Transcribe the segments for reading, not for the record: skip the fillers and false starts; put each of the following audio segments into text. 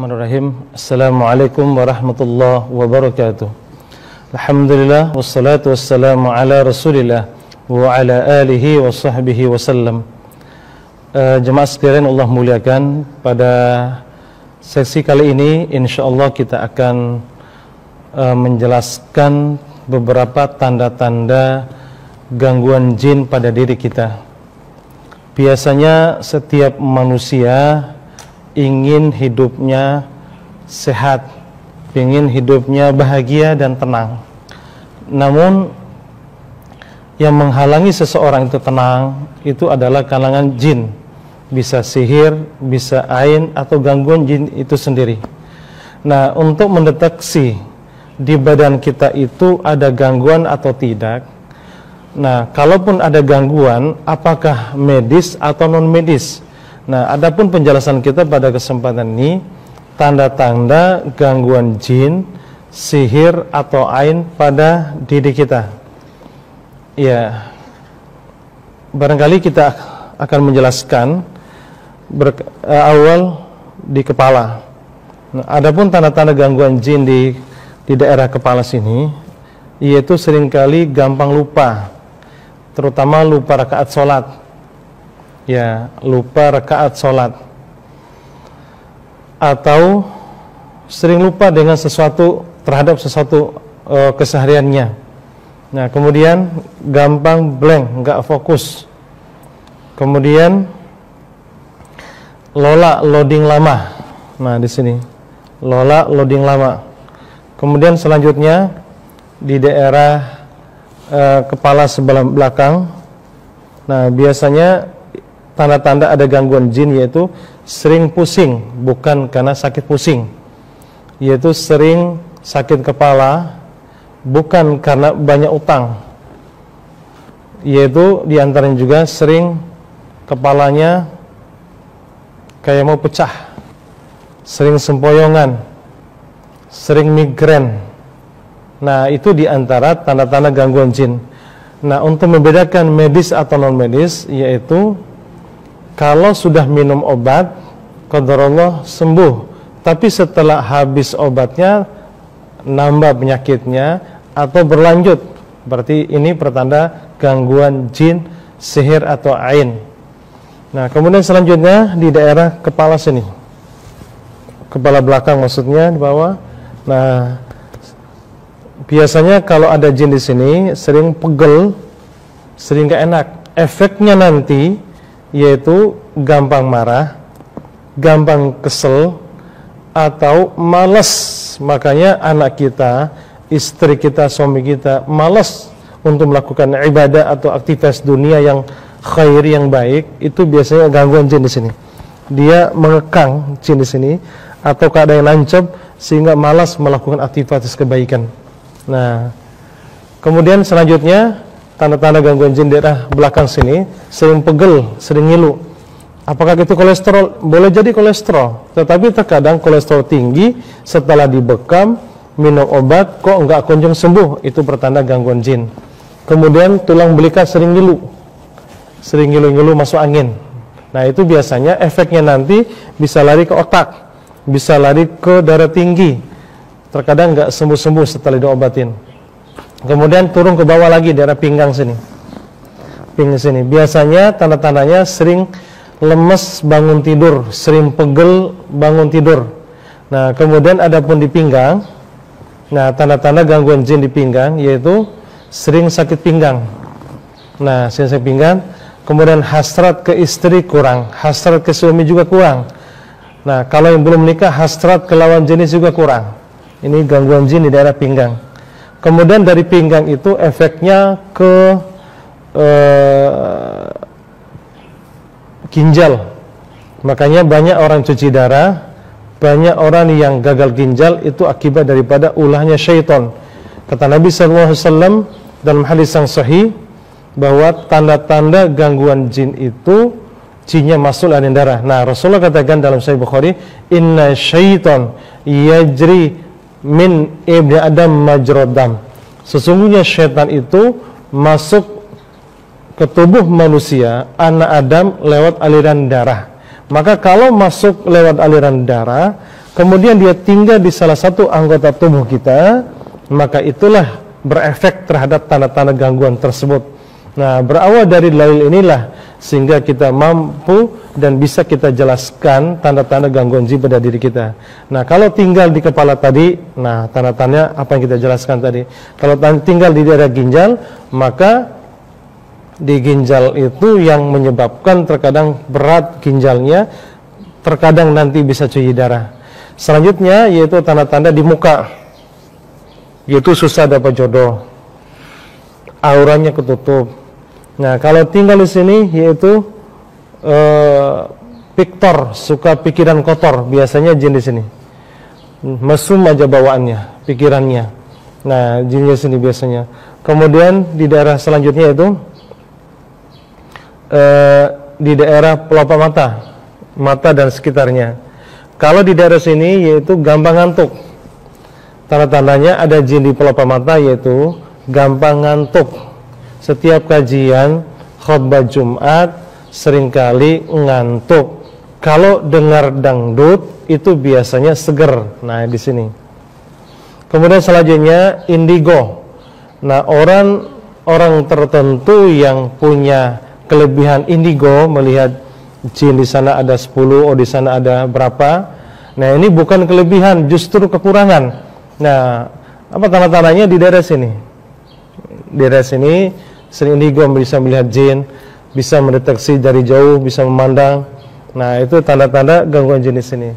Bismillahirrahmanirrahim. Assalamualaikum warahmatullahi wabarakatuh. Alhamdulillah wassalatu wassalamu ala Rasulillah wa ala alihi wa sahbihi wasallam. Jemaah sekalian Allah muliakan, pada sesi kali ini insyaallah kita akan menjelaskan beberapa tanda-tanda gangguan jin pada diri kita. Biasanya setiap manusia ingin hidupnya sehat, ingin hidupnya bahagia dan tenang. Namun yang menghalangi seseorang itu tenang itu adalah kalangan jin. Bisa sihir, bisa ain, atau gangguan jin itu sendiri. Nah, untuk mendeteksi di badan kita itu ada gangguan atau tidak, nah, kalaupun ada gangguan, apakah medis atau non medis? Nah, adapun penjelasan kita pada kesempatan ini, tanda-tanda gangguan jin, sihir atau ain pada diri kita. Ya, barangkali kita akan menjelaskan awal di kepala. Nah, adapun tanda-tanda gangguan jin di daerah kepala sini, yaitu seringkali gampang lupa, terutama lupa rakaat sholat. Ya, lupa rakaat sholat, atau sering lupa dengan sesuatu, terhadap sesuatu kesehariannya. Nah, kemudian gampang blank, nggak fokus. Kemudian loading lama. Nah, di sini loading lama. Kemudian selanjutnya di daerah kepala sebelah belakang. Nah, biasanya tanda-tanda ada gangguan jin yaitu sering pusing, bukan karena sakit pusing, yaitu sering sakit kepala, bukan karena banyak utang, yaitu diantaranya juga sering kepalanya kayak mau pecah, sering sempoyongan, sering migrain. Nah, itu diantara tanda-tanda gangguan jin. Nah, untuk membedakan medis atau non medis, yaitu kalau sudah minum obat, qadarullah sembuh, tapi setelah habis obatnya nambah penyakitnya atau berlanjut, berarti ini pertanda gangguan jin, sihir atau ain. Nah, kemudian selanjutnya di daerah kepala sini, kepala belakang maksudnya, di bawah. Nah, biasanya kalau ada jin di sini sering pegel, sering gak enak. Efeknya nanti yaitu gampang marah, gampang kesel, atau malas. Makanya anak kita, istri kita, suami kita malas untuk melakukan ibadah atau aktivitas dunia yang khair, yang baik. Itu biasanya gangguan jin di sini. Dia mengekang jin di sini, atau ada yang nancep sehingga malas melakukan aktivitas kebaikan. Nah, kemudian selanjutnya tanda-tanda gangguan jin daerah belakang sini, sering pegel, sering ngilu. Apakah itu kolesterol? Boleh jadi kolesterol, tetapi terkadang kolesterol tinggi setelah dibekam, minum obat kok enggak kunjung sembuh, itu pertanda gangguan jin. Kemudian tulang belikat sering ngilu, sering ngilu-ngilu masuk angin. Nah, itu biasanya efeknya nanti bisa lari ke otak, bisa lari ke darah tinggi. Terkadang enggak sembuh-sembuh setelah diobatin. Kemudian turun ke bawah lagi, daerah pinggang sini, pinggang sini. Biasanya tanda-tandanya sering lemes bangun tidur, sering pegel bangun tidur. Nah, kemudian adapun di pinggang, nah, tanda-tanda gangguan jin di pinggang yaitu sering sakit pinggang. Nah, sering sakit pinggang. Kemudian hasrat ke istri kurang, hasrat ke suami juga kurang. Nah, kalau yang belum menikah, hasrat ke lawan jenis juga kurang. Ini gangguan jin di daerah pinggang. Kemudian dari pinggang itu efeknya ke ginjal. Makanya banyak orang cuci darah, banyak orang yang gagal ginjal itu akibat daripada ulahnya syaitan. Kata Nabi SAW dalam hadis yang sahih bahwa tanda-tanda gangguan jin itu jinnya masuk larian darah. Nah, Rasulullah katakan dalam Sahih Bukhari, inna syaitan yajri min ibni adam majrodam. Sesungguhnya syaitan itu masuk ke tubuh manusia, anak Adam, lewat aliran darah. Maka kalau masuk lewat aliran darah, kemudian dia tinggal di salah satu anggota tubuh kita, maka itulah berefek terhadap tanda-tanda gangguan tersebut. Nah, berawal dari dalil inilah sehingga kita mampu dan bisa kita jelaskan tanda-tanda gangguan jin pada diri kita. Nah, kalau tinggal di kepala tadi, nah tanda-tandanya apa yang kita jelaskan tadi. Kalau tinggal di daerah ginjal, maka di ginjal itu yang menyebabkan terkadang berat ginjalnya, terkadang nanti bisa cuci darah. Selanjutnya yaitu tanda-tanda di muka, yaitu susah dapat jodoh, auranya ketutup. Nah, kalau tinggal di sini yaitu piktor, suka pikiran kotor, biasanya jin di sini. Mesum aja bawaannya, pikirannya. Nah, jin di sini biasanya. Kemudian di daerah selanjutnya itu di daerah pelopak mata dan sekitarnya. Kalau di daerah sini yaitu gampang ngantuk. Tanda-tandanya ada jin di pelopak mata yaitu gampang ngantuk. Setiap kajian khutbah Jumat seringkali ngantuk. Kalau dengar dangdut itu biasanya seger. Nah, di sini. Kemudian selanjutnya indigo. Nah, orang tertentu yang punya kelebihan indigo, melihat jin di sana ada 10, oh di sana ada berapa. Nah, ini bukan kelebihan, justru kekurangan. Nah, apa tanda-tandanya di daerah sini? Di daerah sini sering indigo bisa melihat jin, bisa mendeteksi dari jauh, bisa memandang. Nah, itu tanda-tanda gangguan jin di sini.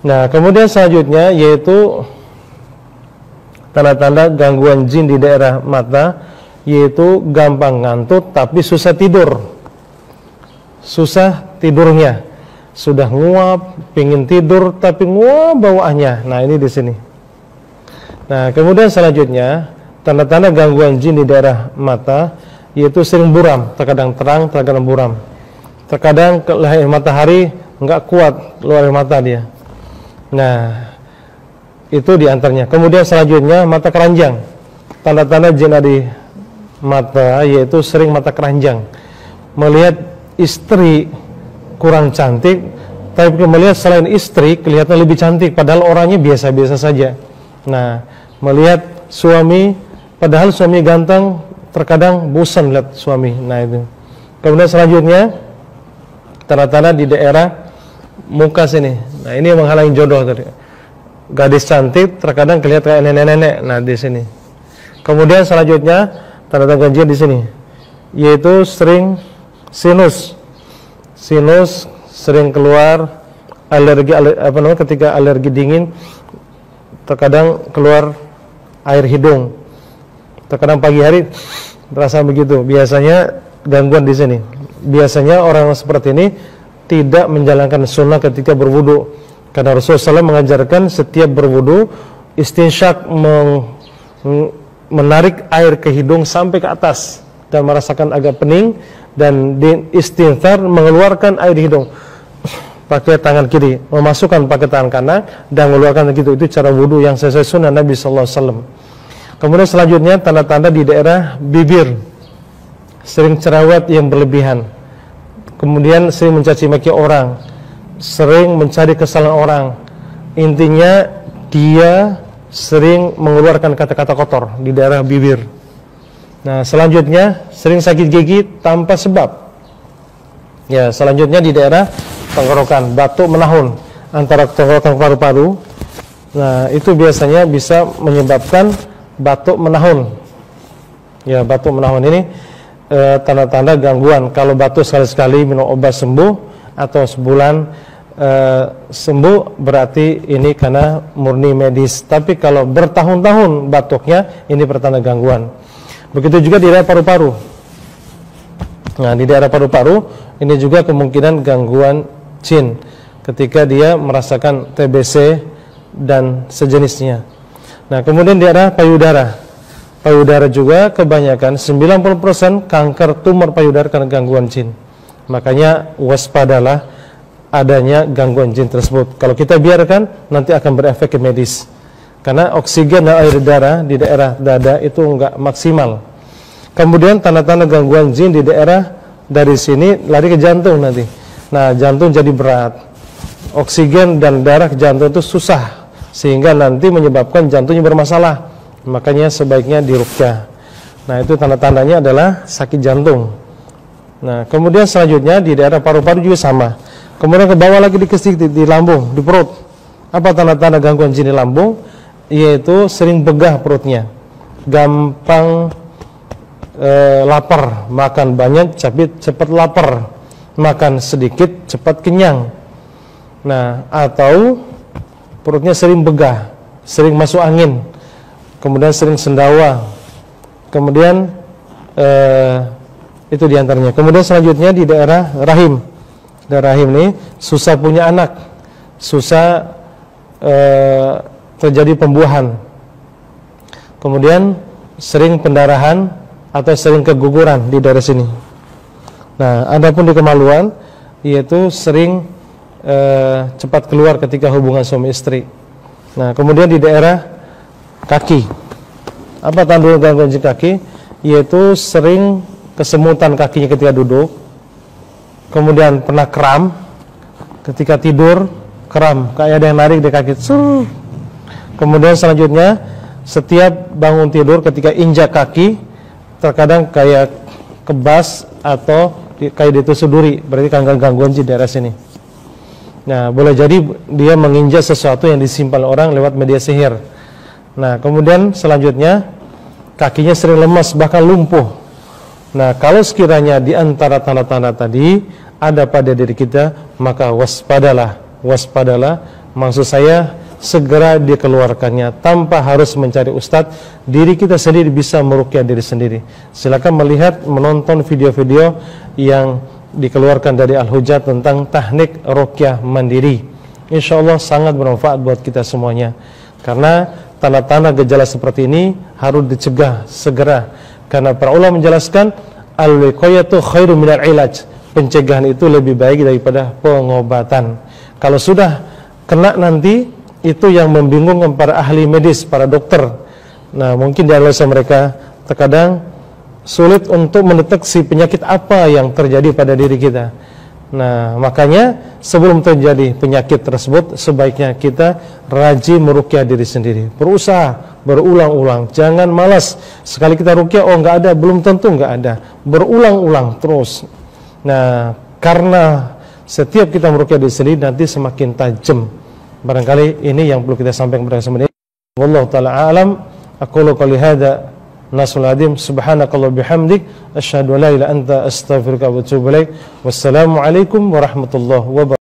Nah, kemudian selanjutnya yaitu tanda-tanda gangguan jin di daerah mata, yaitu gampang ngantuk tapi susah tidur. Susah tidurnya. Sudah nguap, pingin tidur tapi nguap bawaannya. Nah, ini di sini. Nah, kemudian selanjutnya tanda-tanda gangguan jin di daerah mata yaitu sering buram, terkadang terang, terkadang buram. Terkadang air matahari enggak kuat keluar air mata dia. Nah, itu diantaranya. Kemudian selanjutnya mata keranjang. Tanda-tanda jin di mata yaitu sering mata keranjang. Melihat istri kurang cantik, tapi melihat selain istri kelihatan lebih cantik padahal orangnya biasa-biasa saja. Nah, melihat suami padahal suami ganteng, terkadang bosan lihat suami. Nah, itu. Kemudian selanjutnya tanda-tanda di daerah muka sini. Nah, ini yang menghalangi jodoh tadi. Gadis cantik terkadang kelihatan kayak nenek-nenek. Nah, di sini. Kemudian selanjutnya tanda-tanda jin di sini yaitu sering sinus sering keluar alergi ketika alergi dingin, terkadang keluar air hidung. Terkadang pagi hari terasa begitu. Biasanya gangguan di sini. Biasanya orang seperti ini tidak menjalankan sunnah ketika berwudu. Karena Rasulullah SAW mengajarkan setiap berwudu istinsyak menarik air ke hidung sampai ke atas dan merasakan agak pening, dan di istinthar mengeluarkan air di hidung pakai tangan kiri, memasukkan pakai tangan kanan dan mengeluarkan begitu. Itu cara wudu yang sesuai sunnah Nabi sallallahu alaihi wasallam. Kemudian selanjutnya tanda-tanda di daerah bibir, sering cerewet yang berlebihan. Kemudian sering mencaci maki orang, sering mencari kesalahan orang. Intinya dia sering mengeluarkan kata-kata kotor di daerah bibir. Nah, selanjutnya sering sakit gigi tanpa sebab. Ya, selanjutnya di daerah tenggorokan, batuk menahun antara tenggorokan paru-paru. Nah, itu biasanya bisa menyebabkan batuk menahun. Ya, batuk menahun ini tanda-tanda gangguan. Kalau batuk sekali-sekali minum obat sembuh, atau sebulan sembuh, berarti ini karena murni medis. Tapi kalau bertahun-tahun batuknya, ini pertanda gangguan. Begitu juga di daerah paru-paru. Nah, di daerah paru-paru ini juga kemungkinan gangguan jin ketika dia merasakan TBC dan sejenisnya. Nah, kemudian di daerah payudara. Payudara juga kebanyakan 90% kanker tumor payudara karena gangguan jin. Makanya waspadalah adanya gangguan jin tersebut. Kalau kita biarkan, nanti akan berefek ke medis. Karena oksigen dan air darah di daerah dada itu enggak maksimal. Kemudian tanda-tanda gangguan jin di daerah dari sini lari ke jantung nanti. Nah, jantung jadi berat. oksigen dan darah ke jantung itu susah, sehingga nanti menyebabkan jantungnya bermasalah. Makanya sebaiknya diruqyah. Nah, itu tanda-tandanya adalah sakit jantung. Nah, kemudian selanjutnya di daerah paru-paru juga sama. Kemudian ke bawah lagi di lambung, di perut. Apa tanda-tanda gangguan jin di lambung? Yaitu sering begah perutnya, gampang lapar, makan banyak tapi cepat lapar, makan sedikit cepat kenyang. Nah, atau perutnya sering begah, sering masuk angin, kemudian sering sendawa, kemudian itu diantaranya. Kemudian selanjutnya di daerah rahim. Daerah rahim ini susah punya anak, susah terjadi pembuahan, kemudian sering pendarahan atau sering keguguran di daerah sini. Nah, adapun di kemaluan, yaitu sering cepat keluar ketika hubungan suami istri. Nah, kemudian di daerah kaki, apa tanda gangguan jin kaki? Yaitu sering kesemutan kakinya ketika duduk, kemudian pernah kram ketika tidur, kram kayak ada yang narik di kaki. Kemudian selanjutnya setiap bangun tidur ketika injak kaki, terkadang kayak kebas atau kayak ditusuk duri, berarti gangguan jin daerah sini. Nah, boleh jadi dia menginjak sesuatu yang disimpan orang lewat media sihir. Nah, kemudian selanjutnya kakinya sering lemas, bahkan lumpuh. Nah, kalau sekiranya di antara tanda-tanda tadi ada pada diri kita, maka waspadalah. Maksud saya segera dikeluarkannya tanpa harus mencari ustadz. Diri kita sendiri bisa meruqyah diri sendiri. Silakan melihat, menonton video-video yang dikeluarkan dari Al-Hujjah tentang teknik ruqyah mandiri. Insya Allah sangat bermanfaat buat kita semuanya. Karena tanda-tanda gejala seperti ini harus dicegah segera. Karena para ulama menjelaskan al-wiqayatu khairu minal ilaj. Pencegahan itu lebih baik daripada pengobatan. Kalau sudah kena nanti, itu yang membingungkan para ahli medis, para dokter. Nah, mungkin di analisa mereka terkadang sulit untuk mendeteksi penyakit apa yang terjadi pada diri kita. Nah, makanya sebelum terjadi penyakit tersebut, sebaiknya kita rajin meruqyah diri sendiri. Berusaha berulang-ulang, jangan malas. Sekali kita ruqyah, oh enggak ada, belum tentu enggak ada. Berulang-ulang terus. Nah, karena setiap kita meruqyah diri sendiri, nanti semakin tajam. Barangkali ini yang perlu kita sampaikan kepada semua. Wallahu taala alam. Aqulu qouli hadza nasul adim subhanakallah bihamdik asyhadu an la ilaha illa anta astaghfiruka wa atubu ilaik. Wassalamu alaikum warahmatullahi wabarakatuh.